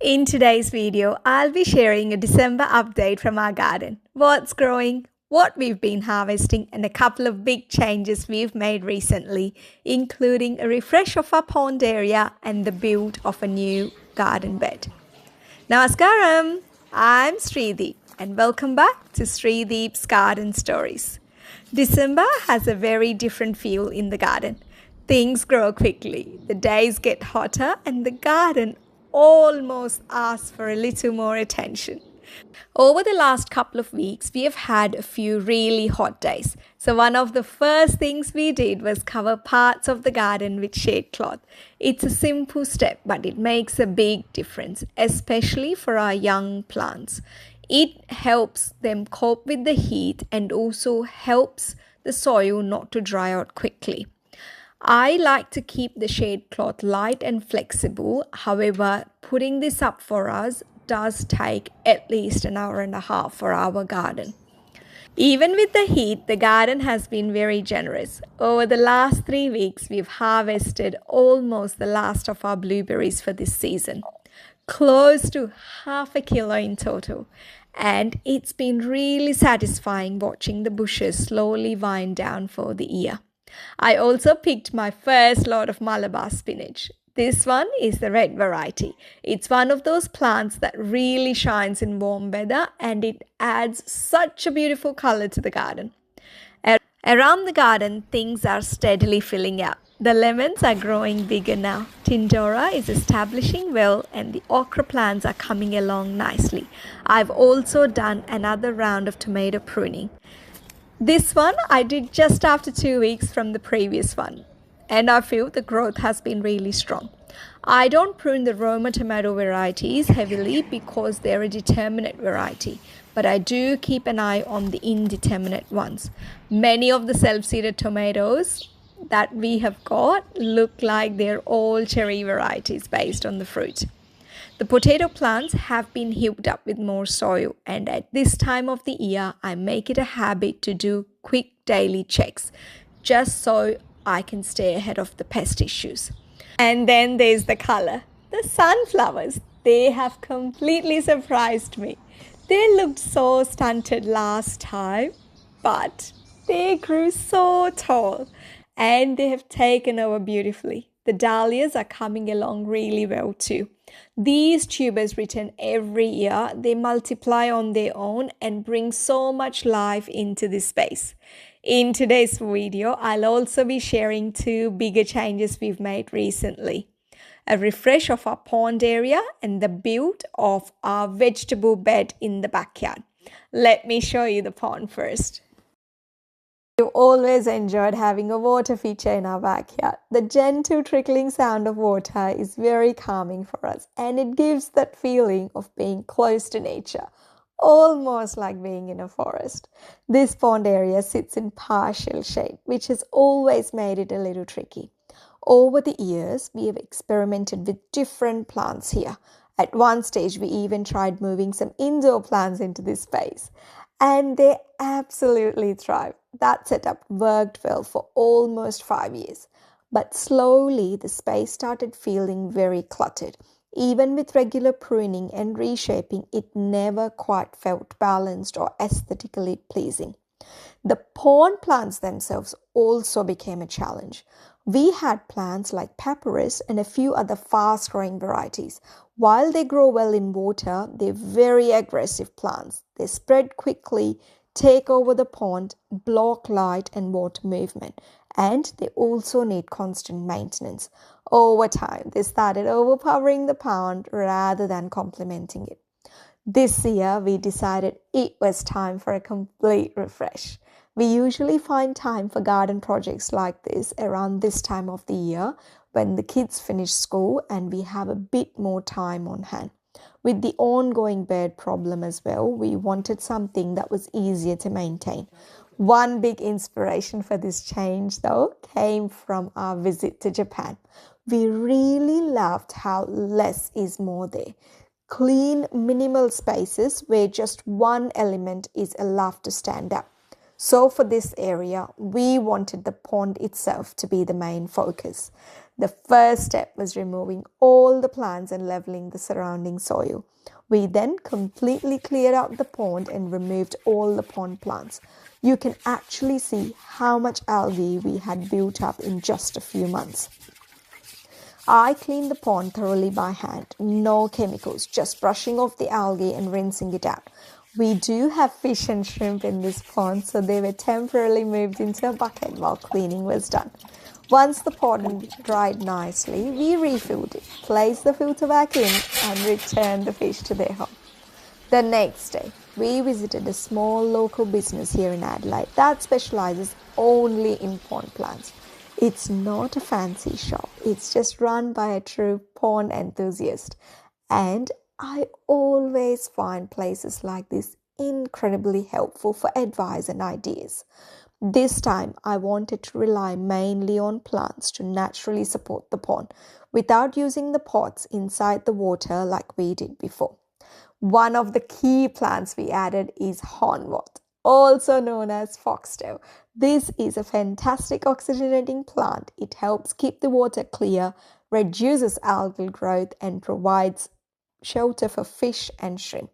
In today's video, I'll be sharing a December update from our garden. What's growing, what we've been harvesting, and a couple of big changes we've made recently, including a refresh of our pond area and the build of a new garden bed. Namaskaram, I'm Srideep and welcome back to Srideep's Garden Stories. December has a very different feel in the garden. Things grow quickly, the days get hotter, and the garden almost asks for a little more attention. Over the last couple of weeks, we have had a few really hot days. So one of the first things we did was cover parts of the garden with shade cloth. It's a simple step, but it makes a big difference, especially for our young plants. It helps them cope with the heat and also helps the soil not to dry out quickly. I like to keep the shade cloth light and flexible. However, putting this up for us does take at least an hour and a half for our garden. Even with the heat, the garden has been very generous. Over the last 3 weeks, we've harvested almost the last of our blueberries for this season, close to half a kilo in total. And it's been really satisfying watching the bushes slowly wind down for the year. I also picked my first lot of Malabar spinach. This one is the red variety. It's one of those plants that really shines in warm weather and it adds such a beautiful color to the garden. Around the garden, things are steadily filling up. The lemons are growing bigger now. Tindora is establishing well and the okra plants are coming along nicely. I've also done another round of tomato pruning. This one I did just after 2 weeks from the previous one, and I feel the growth has been really strong. I don't prune the Roma tomato varieties heavily because they're a determinate variety, but I do keep an eye on the indeterminate ones. Many of the self-seeded tomatoes that we have got look like they're all cherry varieties based on the fruit. The potato plants have been heaped up with more soil, and at this time of the year, I make it a habit to do quick daily checks just so I can stay ahead of the pest issues. And then there's the color. The sunflowers, they have completely surprised me. They looked so stunted last time, but they grew so tall and they have taken over beautifully. The dahlias are coming along really well too. These tubers return every year. They multiply on their own and bring so much life into this space. In today's video, I'll also be sharing 2 bigger changes we've made recently. A refresh of our pond area and the build of our vegetable bed in the backyard. Let me show you the pond first. We've always enjoyed having a water feature in our backyard. The gentle trickling sound of water is very calming for us and it gives that feeling of being close to nature, almost like being in a forest. This pond area sits in partial shade, which has always made it a little tricky. Over the years, we have experimented with different plants here. At one stage, we even tried moving some indoor plants into this space, and they absolutely thrive. That setup worked well for almost 5 years, but slowly the space started feeling very cluttered. Even with regular pruning and reshaping, it never quite felt balanced or aesthetically pleasing. The pond plants themselves also became a challenge. We had plants like papyrus and a few other fast-growing varieties. While they grow well in water, they're very aggressive plants. They spread quickly, take over the pond, block light and water movement, and they also need constant maintenance. Over time, they started overpowering the pond rather than complementing it. This year, we decided it was time for a complete refresh. We usually find time for garden projects like this around this time of the year when the kids finish school and we have a bit more time on hand. With the ongoing bird problem as well, we wanted something that was easier to maintain. One big inspiration for this change, though, came from our visit to Japan. We really loved how less is more there. Clean, minimal spaces where just one element is allowed to stand up. So for this area, we wanted the pond itself to be the main focus. The first step was removing all the plants and leveling the surrounding soil. We then completely cleared out the pond and removed all the pond plants. You can actually see how much algae we had built up in just a few months. I cleaned the pond thoroughly by hand, no chemicals, just brushing off the algae and rinsing it out. We do have fish and shrimp in this pond, so they were temporarily moved into a bucket while cleaning was done. Once the pond dried nicely, we refilled it, placed the filter back in, and returned the fish to their home. The next day, we visited a small local business here in Adelaide that specializes only in pond plants. It's not a fancy shop, it's just run by a true pond enthusiast. And I always find places like this incredibly helpful for advice and ideas. This time, I wanted to rely mainly on plants to naturally support the pond without using the pots inside the water like we did before. One of the key plants we added is hornwort, also known as foxtail. This is a fantastic oxygenating plant. It helps keep the water clear, reduces algal growth, and provides shelter for fish and shrimp.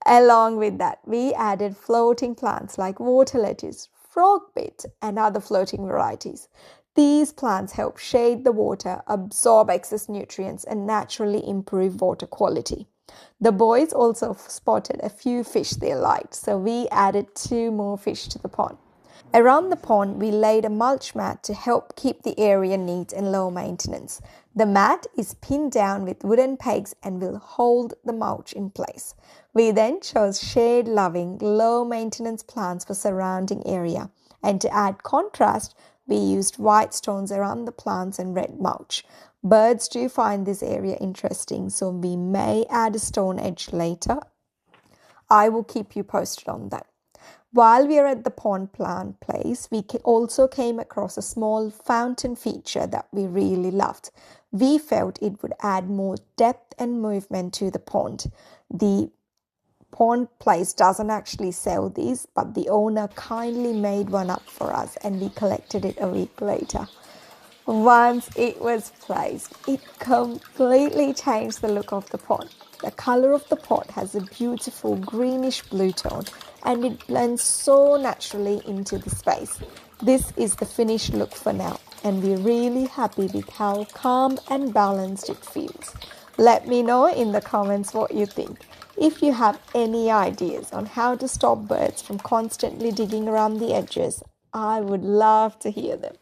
Along with that, we added floating plants like water lettuce, frogbit, and other floating varieties. These plants help shade the water, absorb excess nutrients, and naturally improve water quality. The boys also spotted a few fish they liked, so we added 2 more fish to the pond. Around the pond, we laid a mulch mat to help keep the area neat and low maintenance. The mat is pinned down with wooden pegs and will hold the mulch in place. We then chose shade-loving, low-maintenance plants for surrounding area. And to add contrast, we used white stones around the plants and red mulch. Birds do find this area interesting, so we may add a stone edge later. I will keep you posted on that. While we are at the pond plant place, we also came across a small fountain feature that we really loved. We felt it would add more depth and movement to the pond. The pond place doesn't actually sell these, but the owner kindly made one up for us and we collected it a week later. Once it was placed, it completely changed the look of the pond. The color of the pot has a beautiful greenish blue tone and it blends so naturally into the space. This is the finished look for now and we're really happy with how calm and balanced it feels. Let me know in the comments what you think. If you have any ideas on how to stop birds from constantly digging around the edges, I would love to hear them.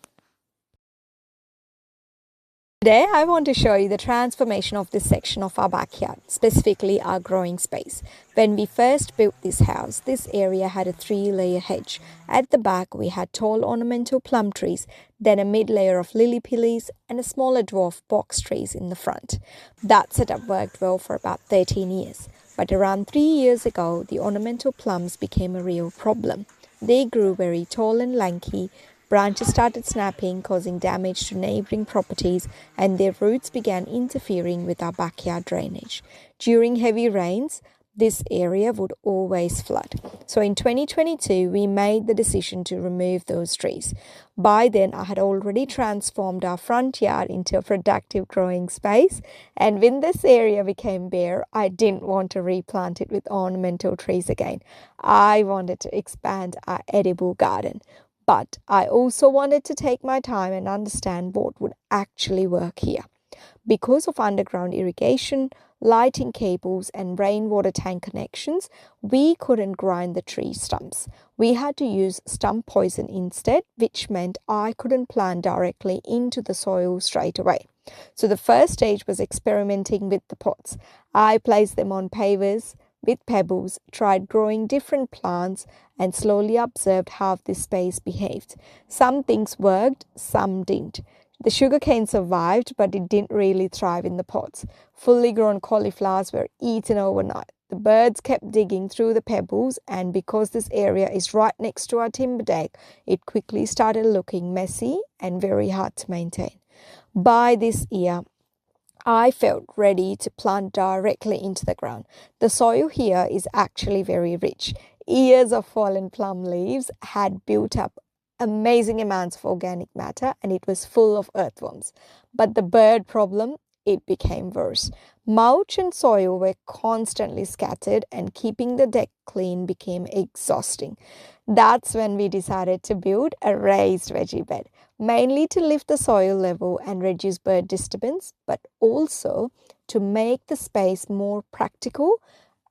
Today, I want to show you the transformation of this section of our backyard, specifically our growing space. When we first built this house, this area had a 3-layer hedge. At the back, we had tall ornamental plum trees, then a mid-layer of lily pillies, and a smaller dwarf box trees in the front. That setup worked well for about 13 years. But around 3 years ago, the ornamental plums became a real problem. They grew very tall and lanky. Branches started snapping, causing damage to neighboring properties, and their roots began interfering with our backyard drainage. During heavy rains, this area would always flood. So in 2022, we made the decision to remove those trees. By then, I had already transformed our front yard into a productive growing space, and when this area became bare, I didn't want to replant it with ornamental trees again. I wanted to expand our edible garden. But I also wanted to take my time and understand what would actually work here. Because of underground irrigation, lighting cables, and rainwater tank connections, we couldn't grind the tree stumps. We had to use stump poison instead, which meant I couldn't plant directly into the soil straight away. So the first stage was experimenting with the pots. I placed them on pavers with pebbles, tried growing different plants, and slowly observed how this space behaved. Some things worked, some didn't. The sugarcane survived, but it didn't really thrive in the pots. Fully grown cauliflowers were eaten overnight. The birds kept digging through the pebbles, and because this area is right next to our timber deck, it quickly started looking messy and very hard to maintain. By this year, I felt ready to plant directly into the ground. The soil here is actually very rich. Years of fallen plum leaves had built up amazing amounts of organic matter and it was full of earthworms. But the bird problem, it became worse. Mulch and soil were constantly scattered and keeping the deck clean became exhausting. That's when we decided to build a raised veggie bed, mainly to lift the soil level and reduce bird disturbance, but also to make the space more practical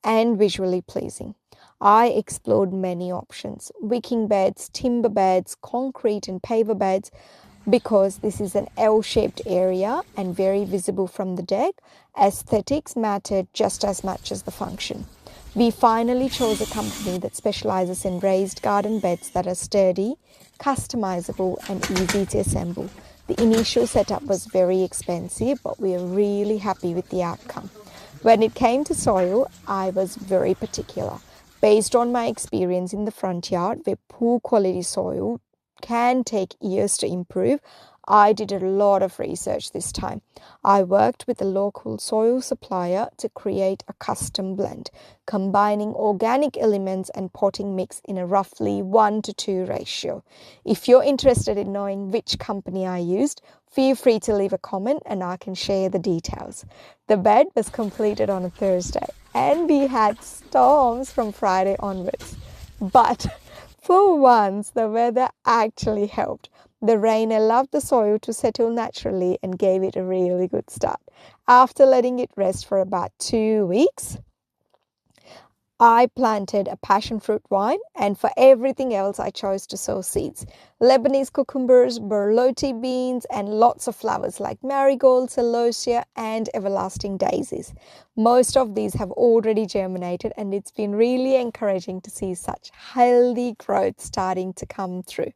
and visually pleasing. I explored many options: wicking beds, timber beds, concrete and paver beds. Because this is an L-shaped area and very visible from the deck, aesthetics mattered just as much as the function. We finally chose a company that specializes in raised garden beds that are sturdy, customizable and easy to assemble. The initial setup was very expensive, but we are really happy with the outcome. When it came to soil, I was very particular. Based on my experience in the front yard, where poor quality soil can take years to improve, I did a lot of research this time. I worked with a local soil supplier to create a custom blend, combining organic elements and potting mix in a roughly 1:2 ratio. If you're interested in knowing which company I used, feel free to leave a comment and I can share the details. The bed was completed on a Thursday and we had storms from Friday onwards. But for once, the weather actually helped. The rain allowed the soil to settle naturally and gave it a really good start. After letting it rest for about 2 weeks, I planted a passion fruit vine, and for everything else, I chose to sow seeds: Lebanese cucumbers, borlotti beans, and lots of flowers like marigold, celosia, and everlasting daisies. Most of these have already germinated, and it's been really encouraging to see such healthy growth starting to come through.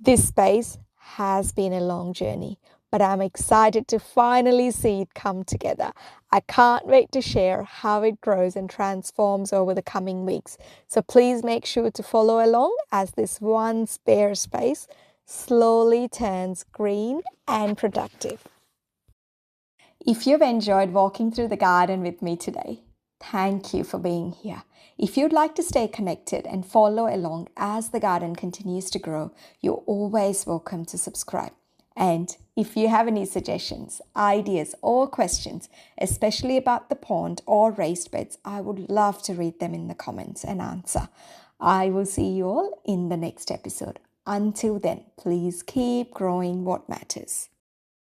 This space has been a long journey, but I'm excited to finally see it come together. I can't wait to share how it grows and transforms over the coming weeks. So please make sure to follow along as this once bare space slowly turns green and productive. If you've enjoyed walking through the garden with me today, thank you for being here. If you'd like to stay connected and follow along as the garden continues to grow, you're always welcome to subscribe. And if you have any suggestions, ideas, or questions, especially about the pond or raised beds, I would love to read them in the comments and answer. I will see you all in the next episode. Until then, please keep growing what matters.